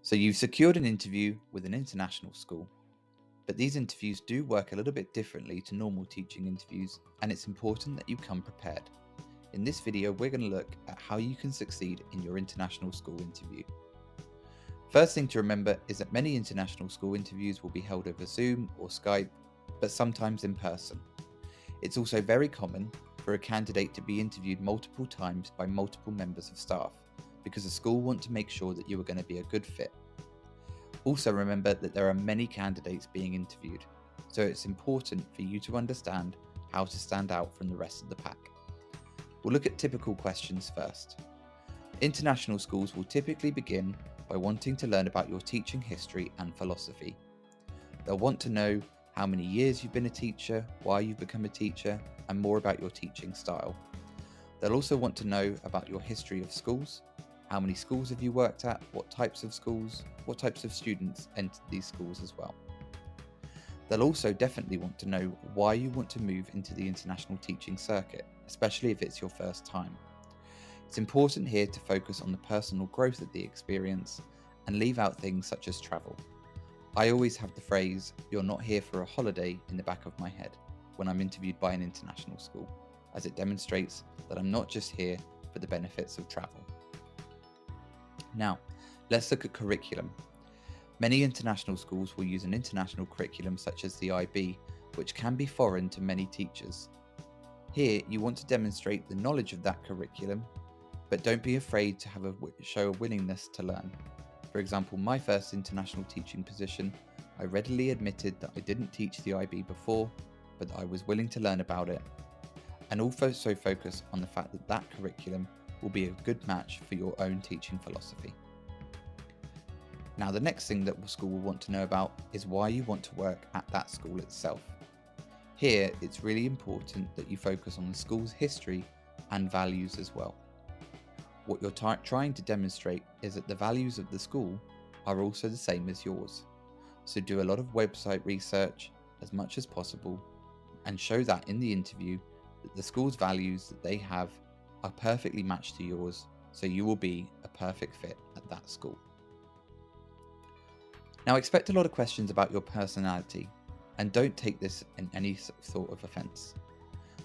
So you've secured an interview with an international school, but these interviews do work a little bit differently to normal teaching interviews, and it's important that you come prepared. In this video, we're going to look at how you can succeed in your international school interview. First thing to remember is that many international school interviews will be held over Zoom or Skype, but sometimes in person. It's also very common for a candidate to be interviewed multiple times by multiple members of staff, because the school want to make sure that you are going to be a good fit. Also remember that there are many candidates being interviewed, so it's important for you to understand how to stand out from the rest of the pack. We'll look at typical questions first. International schools will typically begin by wanting to learn about your teaching history and philosophy. They'll want to know how many years you've been a teacher, why you've become a teacher, and more about your teaching style. They'll also want to know about your history of schools. How many schools have you worked at? What types of schools? What types of students entered these schools as well? They'll also definitely want to know why you want to move into the international teaching circuit, especially if it's your first time. It's important here to focus on the personal growth of the experience and leave out things such as travel. I always have the phrase, "you're not here for a holiday," in the back of my head when I'm interviewed by an international school, as it demonstrates that I'm not just here for the benefits of travel. Now, let's look at curriculum. Many international schools will use an international curriculum such as the IB, which can be foreign to many teachers. Here, you want to demonstrate the knowledge of that curriculum, but don't be afraid to show a willingness to learn. For example, my first international teaching position, I readily admitted that I didn't teach the IB before, but that I was willing to learn about it, and also focus on the fact that that curriculum will be a good match for your own teaching philosophy. Now, the next thing that the school will want to know about is why you want to work at that school itself. Here, it's really important that you focus on the school's history and values as well. What you're trying to demonstrate is that the values of the school are also the same as yours. So do a lot of website research as much as possible and show that in the interview that the school's values that they have are perfectly matched to yours, so you will be a perfect fit at that school. Now, expect a lot of questions about your personality, and don't take this in any sort of offense.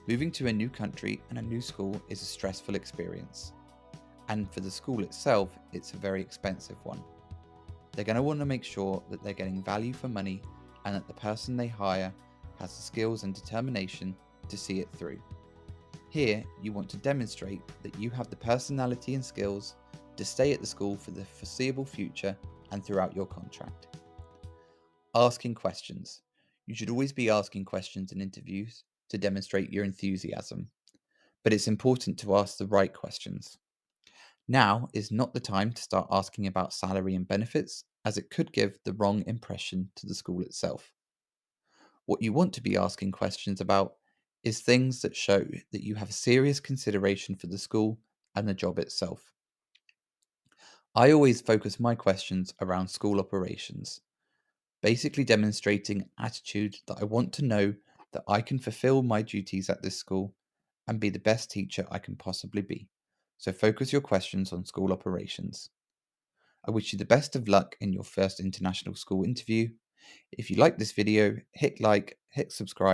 Moving to a new country and a new school is a stressful experience, and for the school itself, it's a very expensive one. They're going to want to make sure that they're getting value for money and that the person they hire has the skills and determination to see it through. Here, you want to demonstrate that you have the personality and skills to stay at the school for the foreseeable future and throughout your contract. Asking questions. You should always be asking questions in interviews to demonstrate your enthusiasm, but it's important to ask the right questions. Now is not the time to start asking about salary and benefits, as it could give the wrong impression to the school itself. What you want to be asking questions about is things that show that you have serious consideration for the school and the job itself. I always focus my questions around school operations, basically demonstrating attitude that I want to know that I can fulfill my duties at this school and be the best teacher I can possibly be. So focus your questions on school operations. I wish you the best of luck in your first international school interview. If you like this video, hit like, hit subscribe.